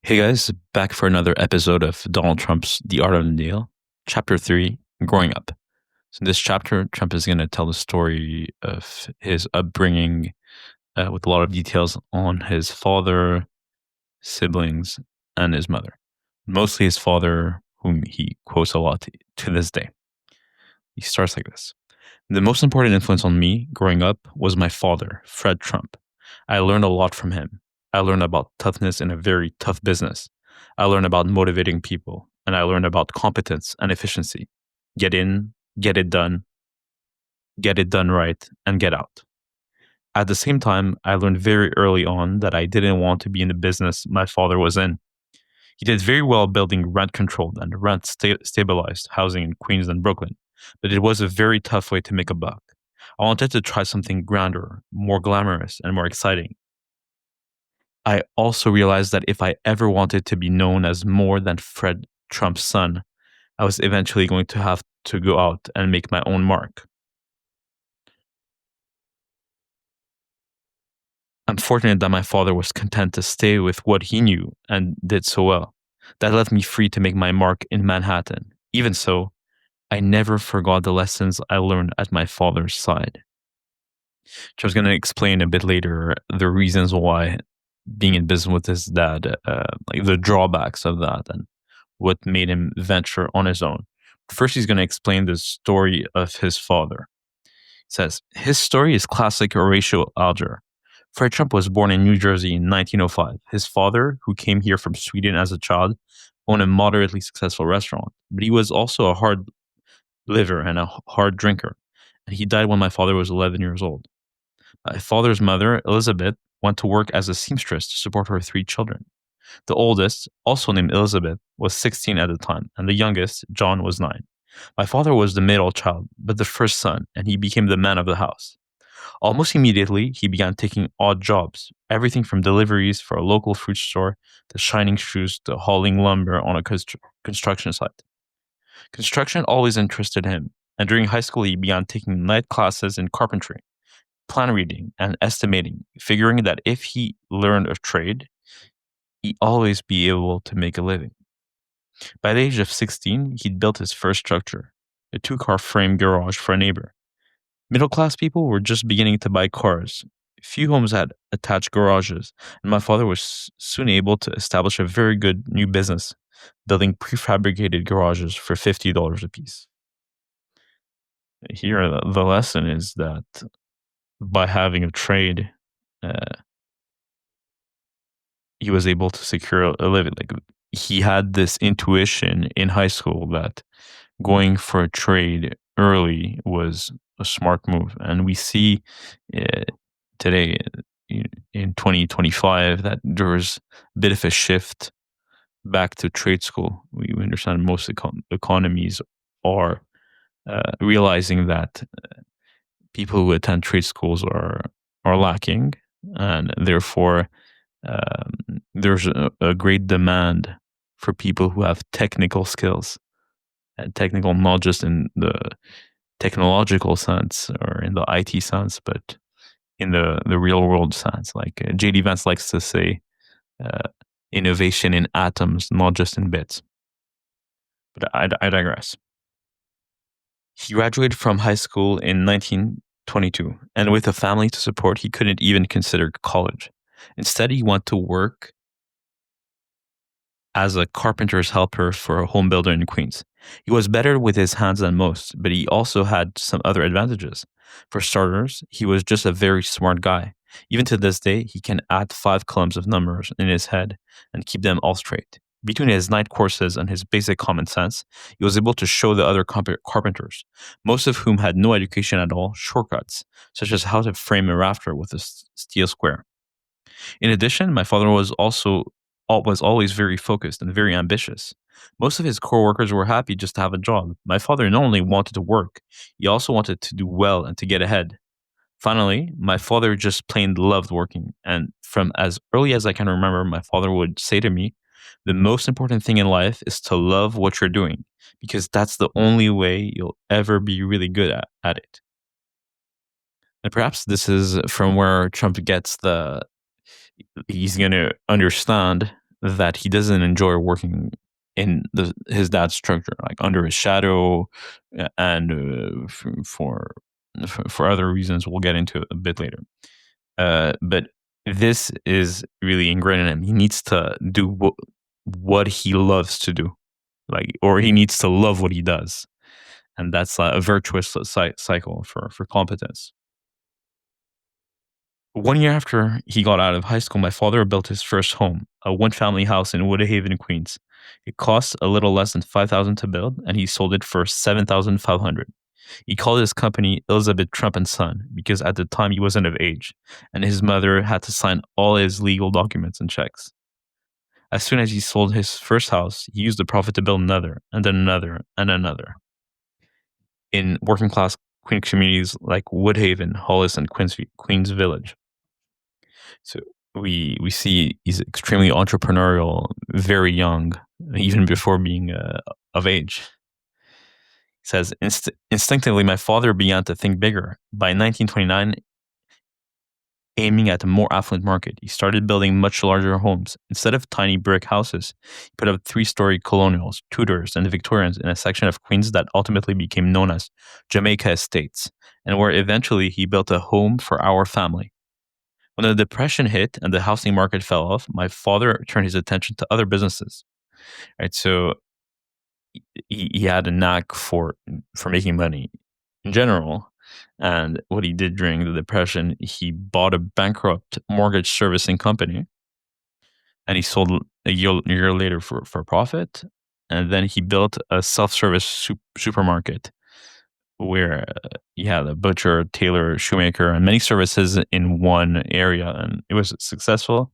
Hey guys, back for another episode of Donald Trump's The Art of the Deal, Chapter 3 Growing Up. So, in this chapter, Trump is going to tell the story of his upbringing with a lot of details on his father, siblings, and his mother. Mostly his father, whom he quotes a lot to this day. He starts like this. The most important influence on me growing up was my father, Fred Trump. I learned a lot from him. I learned about toughness in a very tough business. I learned about motivating people, and I learned about competence and efficiency. Get in, get it done right, and get out. At the same time, I learned very early on that I didn't want to be in the business my father was in. He did very well building rent controlled and stabilized housing in Queens and Brooklyn, but it was a very tough way to make a buck. I wanted to try something grander, more glamorous, and more exciting. I also realized that if I ever wanted to be known as more than Fred Trump's son, I was eventually going to have to go out and make my own mark. I'm fortunate that my father was content to stay with what he knew and did so well. That left me free to make my mark in Manhattan. Even so, I never forgot the lessons I learned at my father's side. Which I was going to explain a bit later the reasons why being in business with his dad, like the drawbacks of that and what made him venture on his own. First, he's going to explain the story of his father. He says, his story is classic Horatio Alger. Fred Trump was born in New Jersey in 1905. His father, who came here from Sweden as a child, owned a moderately successful restaurant, but he was also a hard liver and a hard drinker, and he died when my father was 11 years old. My father's mother, Elizabeth, went to work as a seamstress to support her three children. The oldest, also named Elizabeth, was 16 at the time, and the youngest, John, was 9. My father was the middle child, but the first son, and he became the man of the house. Almost immediately, he began taking odd jobs, everything from deliveries for a local fruit store to shining shoes to hauling lumber on a construction site. Construction always interested him, and during high school, he began taking night classes in carpentry, plan reading, and estimating, figuring that if he learned a trade, he'd always be able to make a living. By the age of 16, he'd built his first structure, a 2-car frame garage for a neighbor. Middle-class people were just beginning to buy cars. Few homes had attached garages, and my father was soon able to establish a very good new business, building prefabricated garages for $50 apiece. Here, the lesson is that by having a trade, uh, he was able to secure a living. Like he had this intuition in high school that going for a trade early was a smart move, and we see uh, today in 2025 that there's a bit of a shift back to trade school. We understand most economies are realizing that people who attend trade schools are lacking, and therefore there's a great demand for people who have technical skills and technical, not just in the technological sense or in the IT sense, but in the real world sense. Like JD Vance likes to say, innovation in atoms, not just in bits. But I digress. He graduated from high school in 1922, and with a family to support, he couldn't even consider college. Instead, he went to work as a carpenter's helper for a home builder in Queens. He was better with his hands than most, but he also had some other advantages. For starters, he was just a very smart guy. Even to this day, he can add 5 columns of numbers in his head and keep them all straight. Between his night courses and his basic common sense, he was able to show the other carpenters, most of whom had no education at all, shortcuts, such as how to frame a rafter with a steel square. In addition, my father was always very focused and very ambitious. Most of his coworkers were happy just to have a job. My father not only wanted to work, he also wanted to do well and to get ahead. Finally, my father just plain loved working, and from as early as I can remember, my father would say to me, "The most important thing in life is to love what you're doing, because that's the only way you'll ever be really good at it." And perhaps this is from where Trump gets he's going to understand that he doesn't enjoy working in his dad's structure, like under his shadow, and for other reasons we'll get into a bit later. But this is really ingrained in him. He needs to do what he loves to do, like, or he needs to love what he does, and that's a virtuous cycle for competence. 1 year after he got out of high school, my father built his first home, a one-family house in Woodhaven, Queens. It cost a little less than 5,000 to build, and he sold it for 7,500. He called his company Elizabeth Trump and Son because at the time he wasn't of age, and his mother had to sign all his legal documents and checks. As soon as he sold his first house, he used the profit to build another, and then another, and another. In working class Queen communities like Woodhaven, Hollis, and Queens Village. So we see he's extremely entrepreneurial, very young, even before being of age. He says, instinctively, my father began to think bigger. By 1929, aiming at a more affluent market, he started building much larger homes. Instead of tiny brick houses, he put up 3-story colonials, Tudors, and Victorians in a section of Queens that ultimately became known as Jamaica Estates, and where eventually he built a home for our family. When the Depression hit and the housing market fell off, my father turned his attention to other businesses. Right, so he had a knack for making money in general. And what he did during the Depression, he bought a bankrupt mortgage servicing company, and he sold a year later for profit. And then he built a self-service supermarket where you had a butcher, tailor, shoemaker, and many services in one area, and it was successful.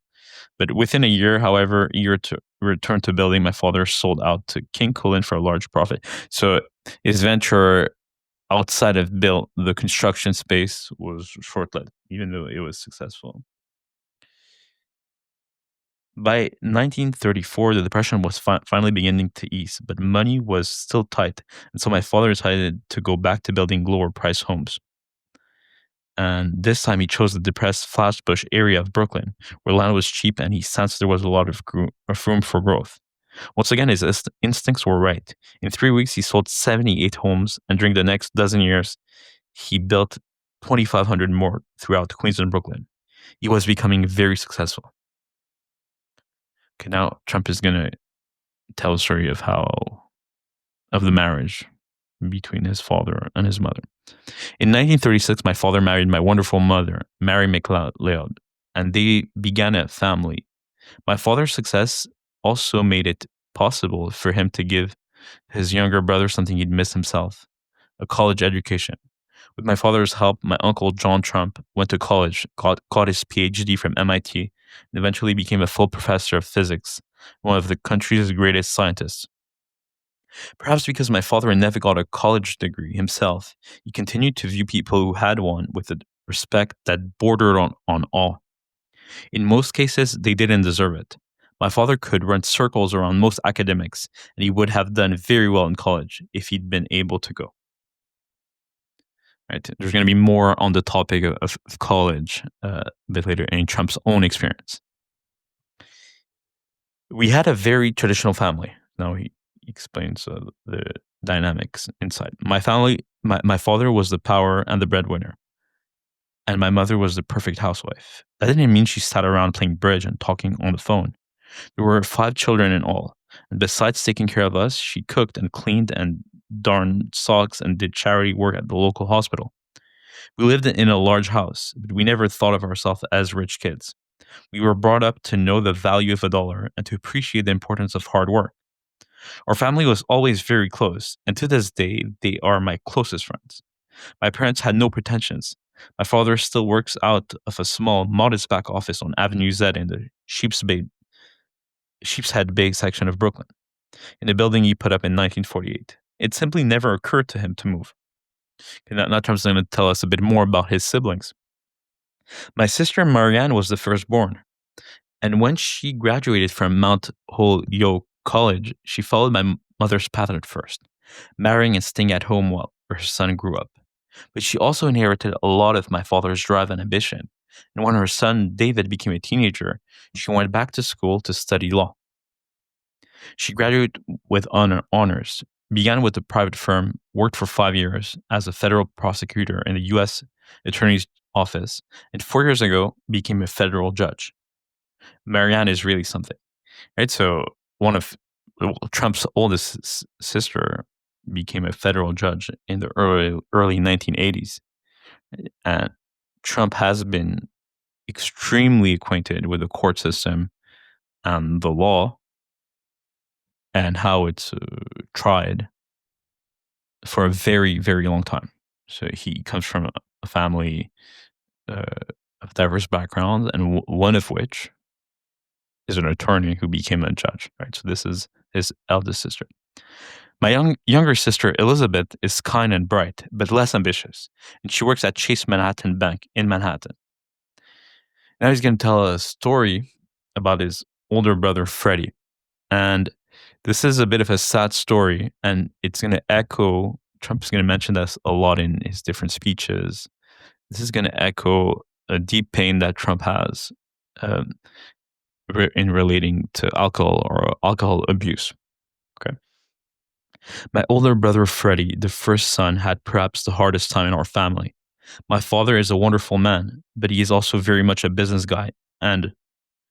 But within a year, however, eager to return to building, my father sold out to King Cullen for a large profit. So his venture outside of built the construction space was short-lived, even though it was successful. By 1934, the Depression was finally beginning to ease, but money was still tight, and so my father decided to go back to building lower-price homes. And this time he chose the depressed Flatbush area of Brooklyn, where land was cheap and he sensed there was a lot of room for growth. Once again, his instincts were right. In 3 weeks, he sold 78 homes, and during the next dozen years, he built 2,500 more throughout Queens and Brooklyn. He was becoming very successful. Okay, now Trump is going to tell a story of the marriage between his father and his mother. In 1936, my father married my wonderful mother, Mary McLeod, and they began a family. My father's success also made it possible for him to give his younger brother something he'd missed himself, a college education. With my father's help, my uncle John Trump went to college, got his PhD from MIT, and eventually became a full professor of physics, one of the country's greatest scientists. Perhaps because my father never got a college degree himself, he continued to view people who had one with a respect that bordered on awe. In most cases, they didn't deserve it. My father could run circles around most academics, and he would have done very well in college if he'd been able to go. Right? There's going to be more on the topic of college a bit later in Trump's own experience. We had a very traditional family. Now he explains the dynamics inside. My family, my father was the power and the breadwinner, and my mother was the perfect housewife. That didn't mean she sat around playing bridge and talking on the phone. There were 5 children in all, and besides taking care of us, she cooked and cleaned and darned socks and did charity work at the local hospital. We lived in a large house, but we never thought of ourselves as rich kids. We were brought up to know the value of a dollar and to appreciate the importance of hard work. Our family was always very close, and to this day, they are my closest friends. My parents had no pretensions. My father still works out of a small, modest back office on Avenue Z in the Sheepshead Bay section of Brooklyn, in a building he put up in 1948. It simply never occurred to him to move. Okay, now Trump's going to tell us a bit more about his siblings. My sister Marianne was the firstborn, and when she graduated from Mount Holyoke College, she followed my mother's path at first, marrying and staying at home while her son grew up. But she also inherited a lot of my father's drive and ambition. And when her son David became a teenager, she went back to school to study law. She graduated with honors, began with a private firm, worked for 5 years as a federal prosecutor in the U.S. Attorney's Office, and 4 years ago became a federal judge. Marianne is really something, right? So one of Trump's oldest sister became a federal judge in the early 1980s, and Trump has been extremely acquainted with the court system and the law and how it's tried for a very, very long time. So he comes from a family uh, of diverse backgrounds, and one of which is an attorney who became a judge, right? So this is his eldest sister. My younger sister, Elizabeth, is kind and bright, but less ambitious, and she works at Chase Manhattan Bank in Manhattan. Now he's going to tell a story about his older brother, Freddie. And this is a bit of a sad story, and it's going to echo, Trump's going to mention this a lot in his different speeches. This is going to echo a deep pain that Trump has in relating to alcohol or alcohol abuse. Okay. My older brother, Freddie, the first son, had perhaps the hardest time in our family. My father is a wonderful man, but he is also very much a business guy and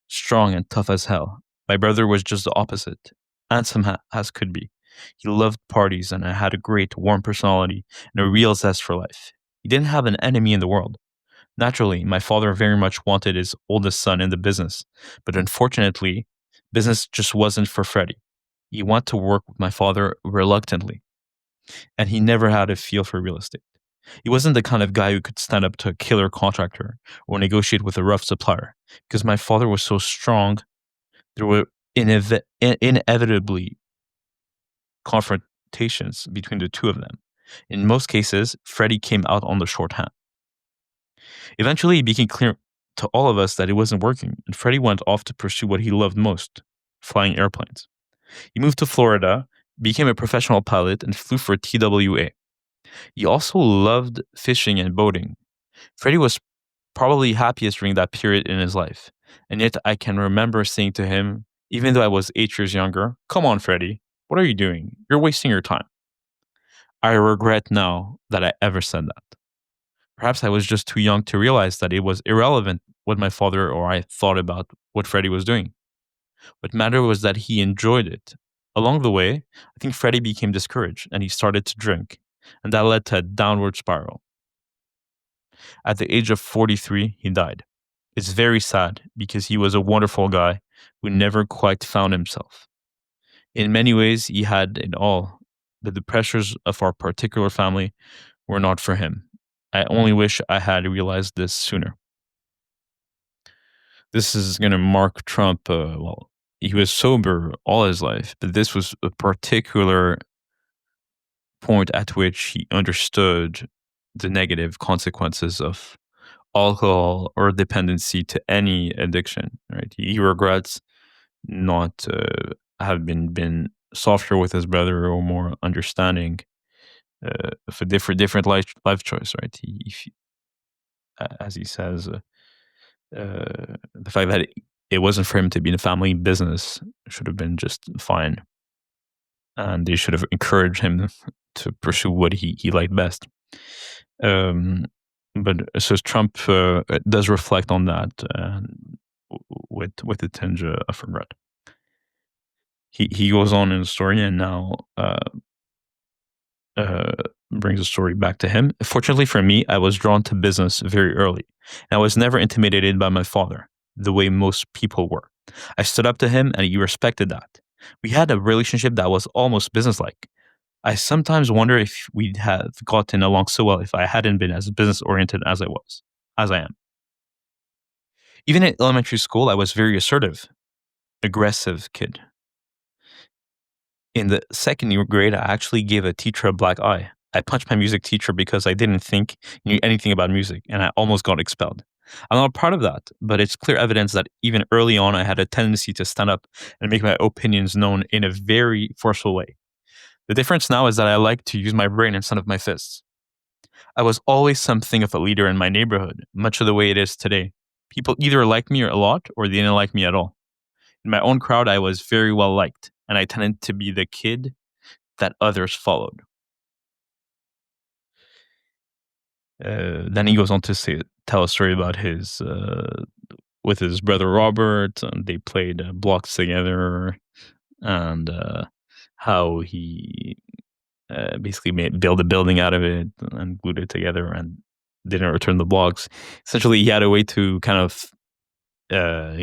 strong and tough as hell. My brother was just the opposite, handsome as could be. He loved parties and had a great, warm personality and a real zest for life. He didn't have an enemy in the world. Naturally, my father very much wanted his oldest son in the business, but unfortunately, business just wasn't for Freddie. He wanted to work with my father reluctantly, and he never had a feel for real estate. He wasn't the kind of guy who could stand up to a killer contractor or negotiate with a rough supplier. Because my father was so strong, there were inevitably confrontations between the two of them. In most cases, Freddie came out on the short hand. Eventually, it became clear to all of us that it wasn't working, and Freddie went off to pursue what he loved most, flying airplanes. He moved to Florida, became a professional pilot, and flew for TWA. He also loved fishing and boating. Freddie was probably happiest during that period in his life, and yet I can remember saying to him, even though I was 8 years younger, "Come on, Freddie, what are you doing? You're wasting your time." I regret now that I ever said that. Perhaps I was just too young to realize that it was irrelevant what my father or I thought about what Freddie was doing. What mattered was that he enjoyed it. Along the way, I think Freddie became discouraged and he started to drink, and that led to a downward spiral. At the age of 43, he died. It's very sad because he was a wonderful guy who never quite found himself. In many ways, he had it all, but the pressures of our particular family were not for him. I only wish I had realized this sooner. This is going to mark Trump. He was sober all his life, but this was a particular point at which he understood the negative consequences of alcohol or dependency to any addiction. Right? He regrets not having been softer with his brother or more understanding of a different life choice. Right? As he says, the fact that it wasn't for him to be in a family business should have been just fine, and they should have encouraged him to pursue what he liked best. But so Trump does reflect on that with a tinge of regret. He goes on in the story and now brings the story back to him. Fortunately for me, I was drawn to business very early, and I was never intimidated by my father the way most people were. I stood up to him, and he respected that. We had a relationship that was almost businesslike. I sometimes wonder if we'd have gotten along so well if I hadn't been as business-oriented as I am. Even in elementary school, I was very assertive, aggressive kid. In the second year grade, I actually gave a teacher a black eye. I punched my music teacher because I didn't think he knew anything about music, and I almost got expelled. I'm not proud of that, but it's clear evidence that even early on, I had a tendency to stand up and make my opinions known in a very forceful way. The difference now is that I like to use my brain instead of my fists. I was always something of a leader in my neighborhood, much of the way it is today. People either liked me a lot or they didn't like me at all. In my own crowd, I was very well liked, and I tended to be the kid that others followed. Then he goes on to tell a story about his with his brother Robert. And they played blocks together, and how he basically built a building out of it and glued it together and didn't return the blocks. Essentially, he had a way to kind of uh,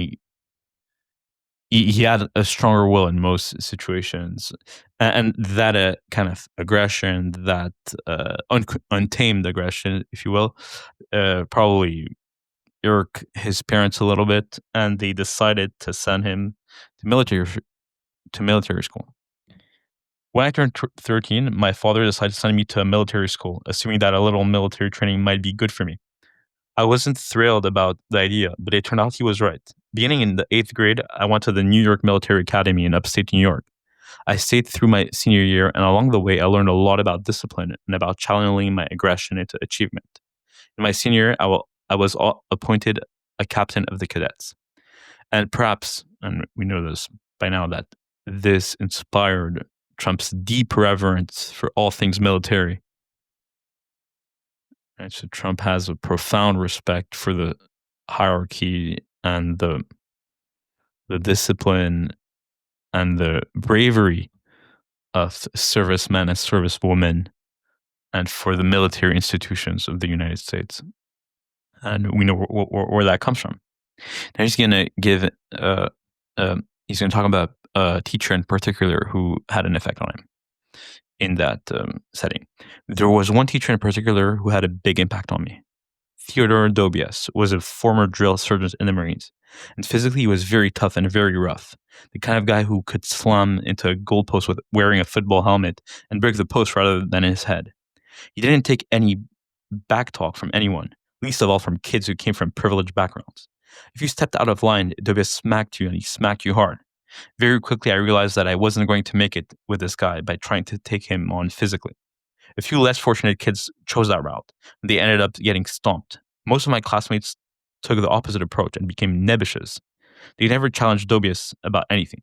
he had a stronger will in most situations, and that kind of aggression, that untamed aggression, if you will, probably irked his parents a little bit, and they decided to send him to military school. When I turned 13, my father decided to send me to a military school, assuming that a little military training might be good for me. I wasn't thrilled about the idea, but it turned out he was right. Beginning in the 8th grade, I went to the New York Military Academy in upstate New York. I stayed through my senior year, and along the way, I learned a lot about discipline and about channeling my aggression into achievement. In my senior year, I was appointed a captain of the cadets. And perhaps, and we know this by now, that this inspired Trump's deep reverence for all things military. Right? So Trump has a profound respect for the hierarchy and the discipline and the bravery of servicemen and servicewomen, and for the military institutions of the United States. And we know where that comes from. Now he's going to he's going to talk about a teacher in particular who had an effect on him in that setting. There was one teacher in particular who had a big impact on me. Theodore Dobias was a former drill sergeant in the Marines, and physically he was very tough and very rough. The kind of guy who could slam into a goalpost with wearing a football helmet and break the post rather than his head. He didn't take any back talk from anyone, least of all from kids who came from privileged backgrounds. If you stepped out of line, Dobias smacked you, and he smacked you hard. Very quickly, I realized that I wasn't going to make it with this guy by trying to take him on physically. A few less fortunate kids chose that route, and they ended up getting stomped. Most of my classmates took the opposite approach and became nebbishes. They never challenged Dobias about anything.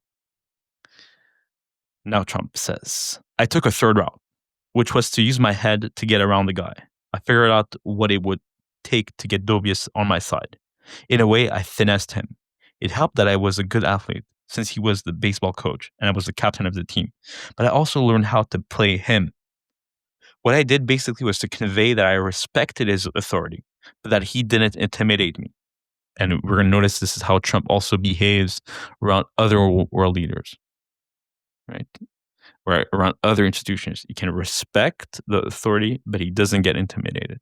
Now Trump says, I took a third route, which was to use my head to get around the guy. I figured out what it would take to get Dobias on my side. In a way, I finessed him. It helped that I was a good athlete, since he was the baseball coach and I was the captain of the team. But I also learned how to play him. What I did basically was to convey that I respected his authority, but that he didn't intimidate me. And we're going to notice this is how Trump also behaves around other world leaders, right? Or around other institutions. He can respect the authority, but he doesn't get intimidated.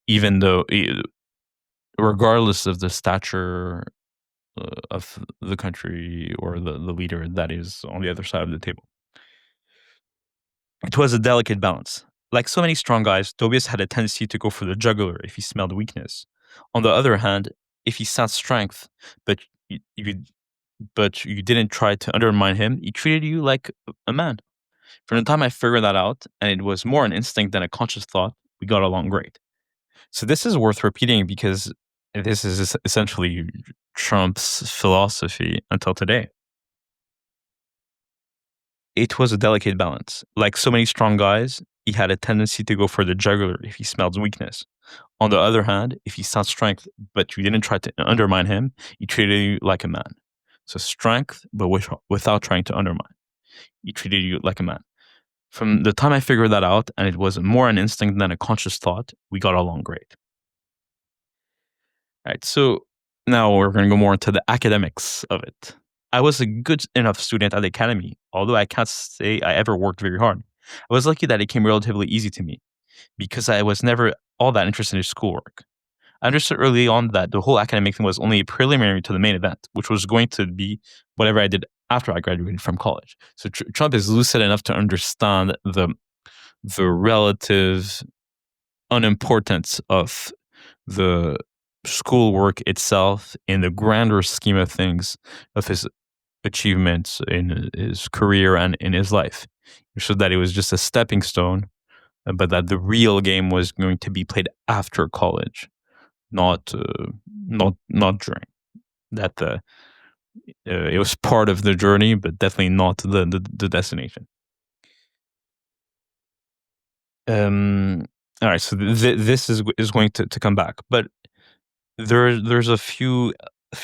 Even though, regardless of the stature of the country or the leader that is on the other side of the table. It was a delicate balance. Like so many strong guys, Tobias had a tendency to go for the jugular if he smelled weakness. On the other hand, if he sensed strength, but you didn't try to undermine him, he treated you like a man. From the time I figured that out, and it was more an instinct than a conscious thought, we got along great. So this is worth repeating because this is essentially Trump's philosophy until today. It was a delicate balance. Like so many strong guys, he had a tendency to go for the jugular if he smelled weakness. On the other hand, if he saw strength, but you didn't try to undermine him, he treated you like a man. So strength, but without trying to undermine. He treated you like a man. From the time I figured that out, and it was more an instinct than a conscious thought, we got along great. All right, so now we're going to go more into the academics of it. I was a good enough student at the academy, although I can't say I ever worked very hard. I was lucky that it came relatively easy to me because I was never all that interested in schoolwork. I understood early on that the whole academic thing was only a preliminary to the main event, which was going to be whatever I did after I graduated from college. So Trump is lucid enough to understand the relative unimportance of the schoolwork itself in the grander scheme of things, of his achievements in his career and in his life. So that it was just a stepping stone but that the real game was going to be played after college, not not during. That it was part of the journey, but definitely not the destination. Um, all right, so this is going to come back, but there's a few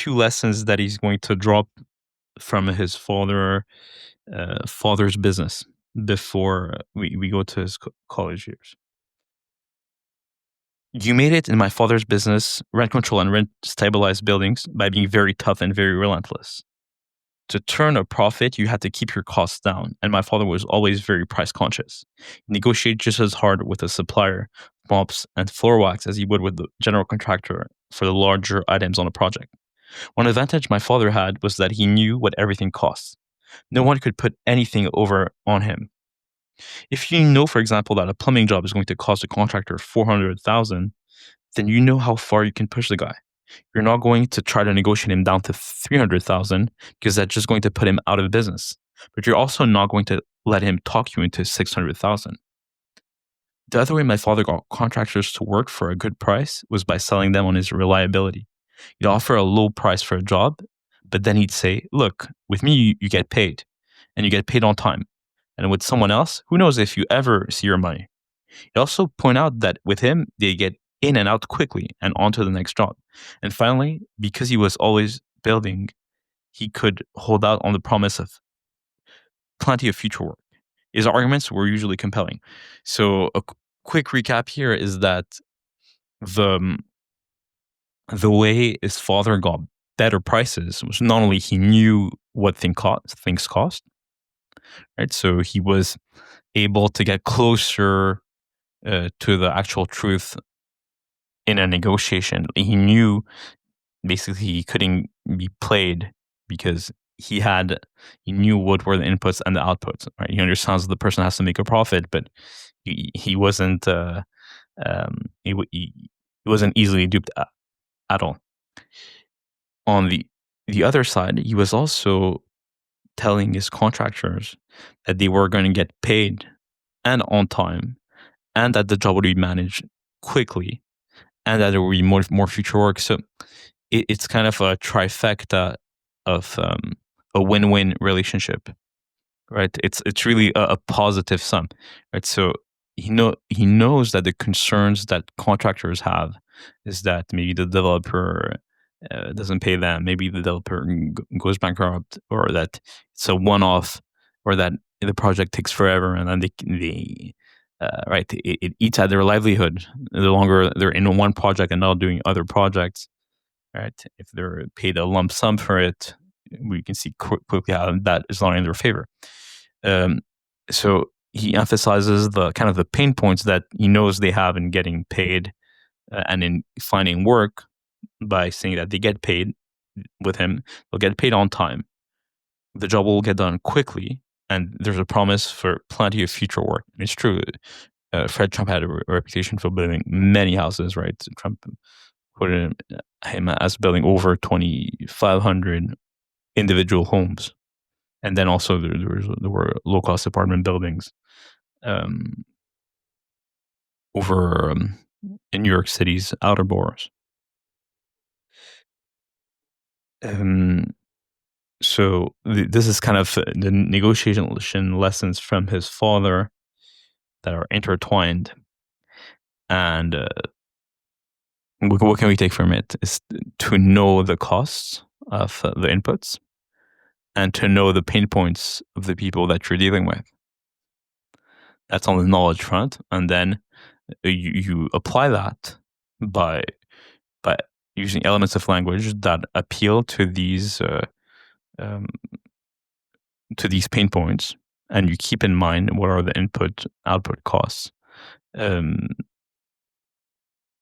lessons that he's going to drop from his father's business before we go to his college years. You made it in my father's business, rent control and rent stabilized buildings by being very tough and very relentless. To turn a profit, you had to keep your costs down, and my father was always very price conscious. He negotiated just as hard with a supplier, mops, and floor wax as he would with the general contractor for the larger items on a project. One advantage my father had was that he knew what everything costs. No one could put anything over on him. If you know, for example, that a plumbing job is going to cost a contractor 400,000, then you know how far you can push the guy. You're not going to try to negotiate him down to 300,000 because that's just going to put him out of business. But you're also not going to let him talk you into 600,000. The other way my father got contractors to work for a good price was by selling them on his reliability. He'd offer a low price for a job, but then he'd say, look, with me, you get paid, and you get paid on time. And with someone else, who knows if you ever see your money. He'd also point out that with him, they get in and out quickly and on to the next job. And finally, because he was always building, he could hold out on the promise of plenty of future work. His arguments were usually compelling. So a quick recap here is that the the way his father got better prices was not only he knew what things cost, right? So he was able to get closer to the actual truth in a negotiation. He knew basically he couldn't be played because he knew what were the inputs and the outputs. Right? He understands the person has to make a profit, but he wasn't um, he wasn't easily duped at all. On the other side, he was also telling his contractors that they were going to get paid and on time, and that the job would be managed quickly, and that there would be more future work. So it's kind of a trifecta of a win-win relationship, right? It's really a positive sum, right? So he knows that the concerns that contractors have is that maybe the developer doesn't pay them, maybe the developer goes bankrupt, or that it's a one-off, or that the project takes forever, and then they right, it eats at their livelihood the longer they're in one project and not doing other projects, right? If they're paid a lump sum for it, we can see quickly how that is not in their favor. Um, so he emphasizes the kind of the pain points that he knows they have in getting paid and in finding work by saying that they get paid with him, they'll get paid on time, the job will get done quickly, and there's a promise for plenty of future work. It's true. Fred Trump had a reputation for building many houses, right? Trump put him as building over 2,500 individual homes. And then also there were low-cost apartment buildings over in New York City's outer boroughs. So this is kind of the negotiation lessons from his father that are intertwined. And what can we take from it is to know the costs of the inputs and to know the pain points of the people that you're dealing with. That's on the knowledge front. And then you apply that by using elements of language that appeal to these pain points, and you keep in mind what are the input output costs on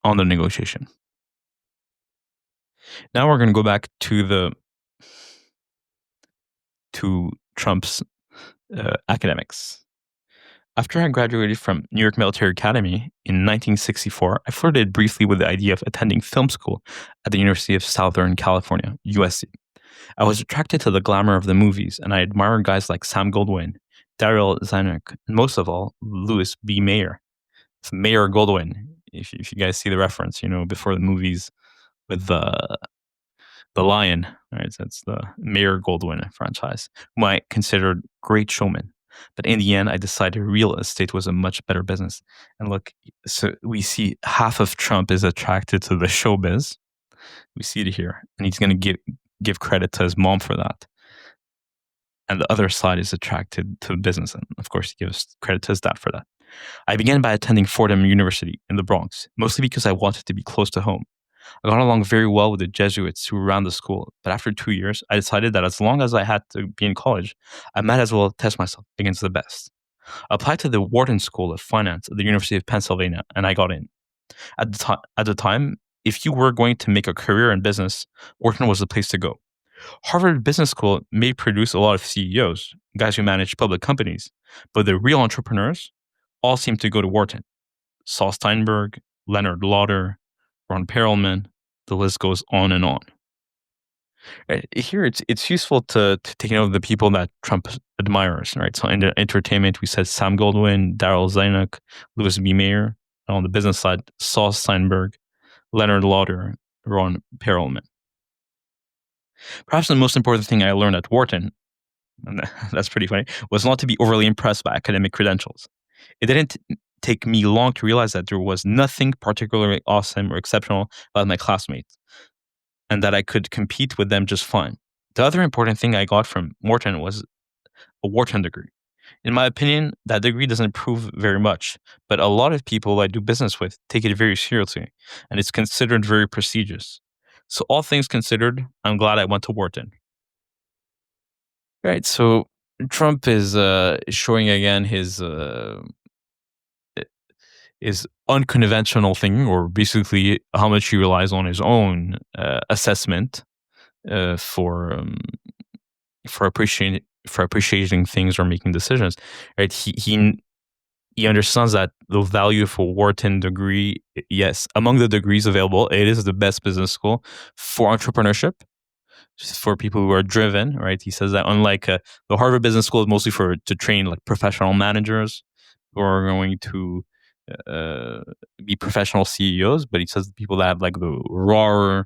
the negotiation. Now we're going to go back to Trump's academics. After I graduated from New York Military Academy in 1964, I flirted briefly with the idea of attending film school at the University of Southern California, USC. I was attracted to the glamour of the movies, and I admired guys like Sam Goldwyn, Daryl Zanuck, and most of all, Louis B. Mayer. Mayor Goldwyn. If you guys see the reference, before the movies with the lion, right? So it's the Mayor Goldwyn franchise, whom I considered great showman. But in the end, I decided real estate was a much better business. And look, so we see half of Trump is attracted to the showbiz. We see it here, and he's going to give credit to his mom for that. And the other side is attracted to business, and of course, he gives credit to his dad for that. I began by attending Fordham University in the Bronx, mostly because I wanted to be close to home. I got along very well with the Jesuits who ran the school, but after 2 years, I decided that as long as I had to be in college, I might as well test myself against the best. I applied to the Wharton School of Finance at the University of Pennsylvania, and I got in. At the time, if you were going to make a career in business, Wharton was the place to go. Harvard Business School may produce a lot of CEOs, guys who manage public companies, but the real entrepreneurs all seem to go to Wharton. Saul Steinberg, Leonard Lauder, Ron Perelman, the list goes on and on. Here, it's useful to take note of the people that Trump admires, right? So in the entertainment, we said Sam Goldwyn, Daryl Zanuck, Louis B. Mayer. And on the business side, Saul Steinberg, Leonard Lauder, Ron Perelman. Perhaps the most important thing I learned at Wharton, and that's pretty funny, was not to be overly impressed by academic credentials. It didn't take me long to realize that there was nothing particularly awesome or exceptional about my classmates, and that I could compete with them just fine. The other important thing I got from Wharton was a Wharton degree. In my opinion, that degree doesn't prove very much, but a lot of people I do business with take it very seriously, and it's considered very prestigious. So all things considered, I'm glad I went to Wharton. Right. So Trump is showing again his unconventional thing, or basically how much he relies on his own assessment uh, for um, for appreciating things or making decisions. Right. He understands that the value of a Wharton degree, yes, among the degrees available, it is the best business school for entrepreneurship, for people who are driven, right? He says that unlike the Harvard Business School is mostly to train like professional managers who are going to uh, be professional CEOs, but he says the people that have like the raw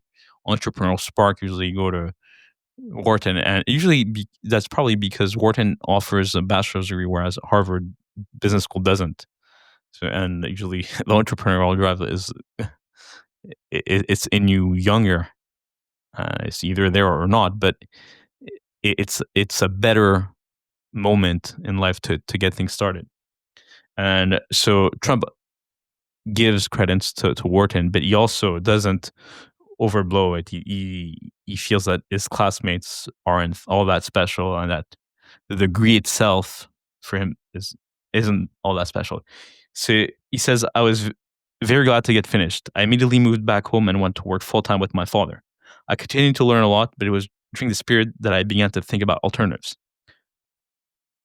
entrepreneurial spark usually go to Wharton, and usually that's probably because Wharton offers a bachelor's degree, whereas Harvard Business School doesn't. So, and usually the entrepreneurial drive is it's in you younger. It's either there or not, but it's a better moment in life to get things started. And so Trump gives credence to Wharton, but he also doesn't overblow it. He feels that his classmates aren't all that special, and that the degree itself for him isn't all that special. So he says, I was very glad to get finished. I immediately moved back home and went to work full time with my father. I continued to learn a lot, but it was during this period that I began to think about alternatives.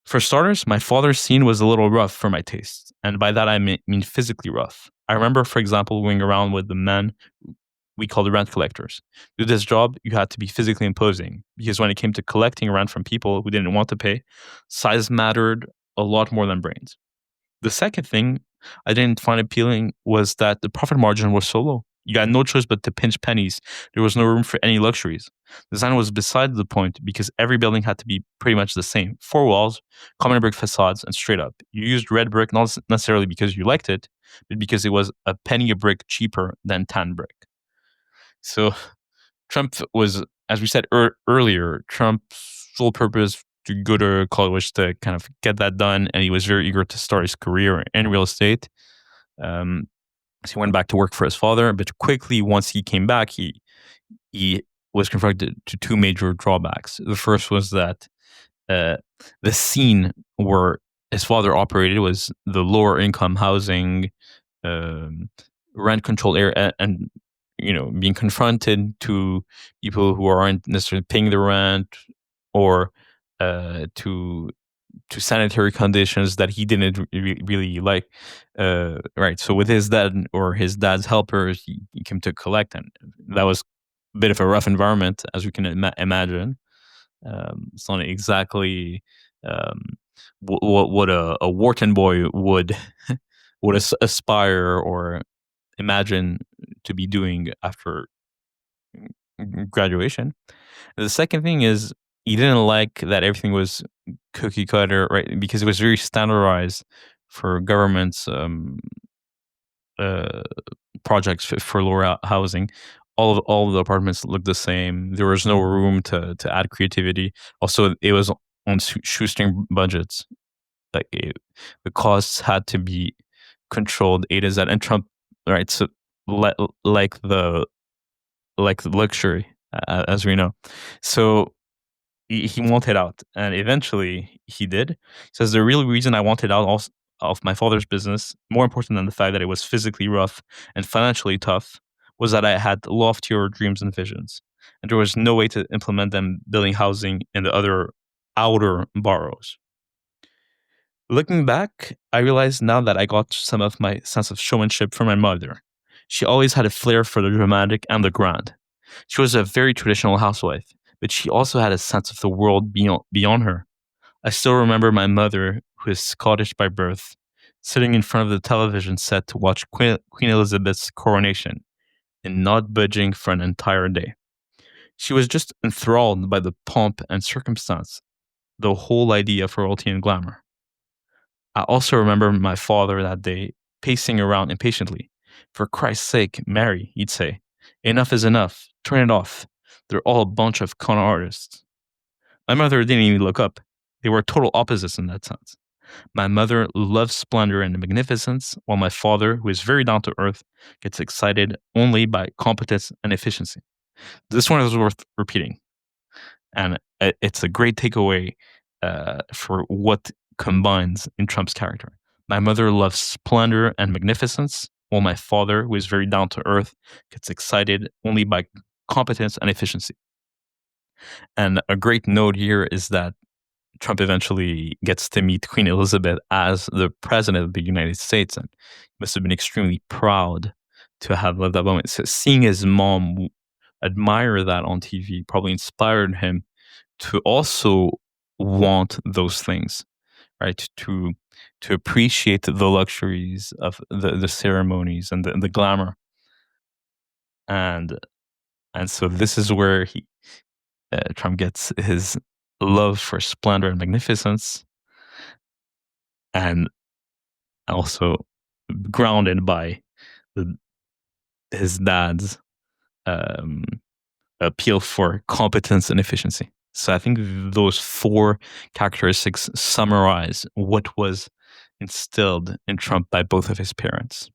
For starters, my father's scene was a little rough for my taste, and by that I mean physically rough. I remember, for example, going around with the men we called rent collectors. To do this job, you had to be physically imposing, because when it came to collecting rent from people who didn't want to pay, size mattered a lot more than brains. The second thing I didn't find appealing was that the profit margin was so low. You had no choice but to pinch pennies. There was no room for any luxuries. Design was beside the point because every building had to be pretty much the same. Four walls, common brick facades, and straight up. You used red brick not necessarily because you liked it, but because it was a penny a brick cheaper than tan brick. So Trump was, as we said earlier, Trump's sole purpose to go to college was to kind of get that done, and he was very eager to start his career in real estate. Um, so he went back to work for his father, but quickly once he came back, he was confronted to two major drawbacks. The first was that uh, the scene where his father operated was the lower income housing, um, rent controlled area, and being confronted to people who aren't necessarily paying the rent, or to sanitary conditions that he didn't really like. Right. So with his dad or his dad's helpers, he came to collect, and that was a bit of a rough environment, as we can imagine. It's not exactly um, what a Wharton boy would would aspire or imagine to be doing after graduation. The second thing is he didn't like that everything was cookie cutter, right? Because it was very standardized for governments uh, projects for lower housing. All of the apartments looked the same. There was no room to add creativity. Also, it was on shoestring budgets. The costs had to be controlled A to Z. And Trump, right? So le- like the like the luxury, as we know. So he wanted out, and eventually he did. He says the real reason I wanted out also of my father's business, more important than the fact that it was physically rough and financially tough, was that I had loftier dreams and visions, and there was no way to implement them building housing in the other outer boroughs. Looking back, I realize now that I got some of my sense of showmanship from my mother. She always had a flair for the dramatic and the grand. She was a very traditional housewife, but she also had a sense of the world beyond her. I still remember my mother, who is Scottish by birth, sitting in front of the television set to watch Queen Elizabeth's coronation and not budging for an entire day. She was just enthralled by the pomp and circumstance, the whole idea of royalty and glamour. I also remember my father that day pacing around impatiently. For Christ's sake, Mary, he'd say, enough is enough. Turn it off. They're all a bunch of con artists. My mother didn't even look up. They were total opposites in that sense. My mother loves splendor and magnificence, while my father, who is very down to earth, gets excited only by competence and efficiency. This one is worth repeating, and it's a great takeaway for what combines in Trump's character. My mother loves splendor and magnificence, while my father, who is very down to earth, gets excited only by competence and efficiency. And a great note here is that Trump eventually gets to meet Queen Elizabeth as the president of the United States, and he must have been extremely proud to have lived that moment. So seeing his mom admire that on TV probably inspired him to also want those things, right? To appreciate the luxuries of the ceremonies and the glamour, and and so this is where Trump gets his love for splendor and magnificence, and also grounded by the, his dad's um, appeal for competence and efficiency. So I think those four characteristics summarize what was instilled in Trump by both of his parents.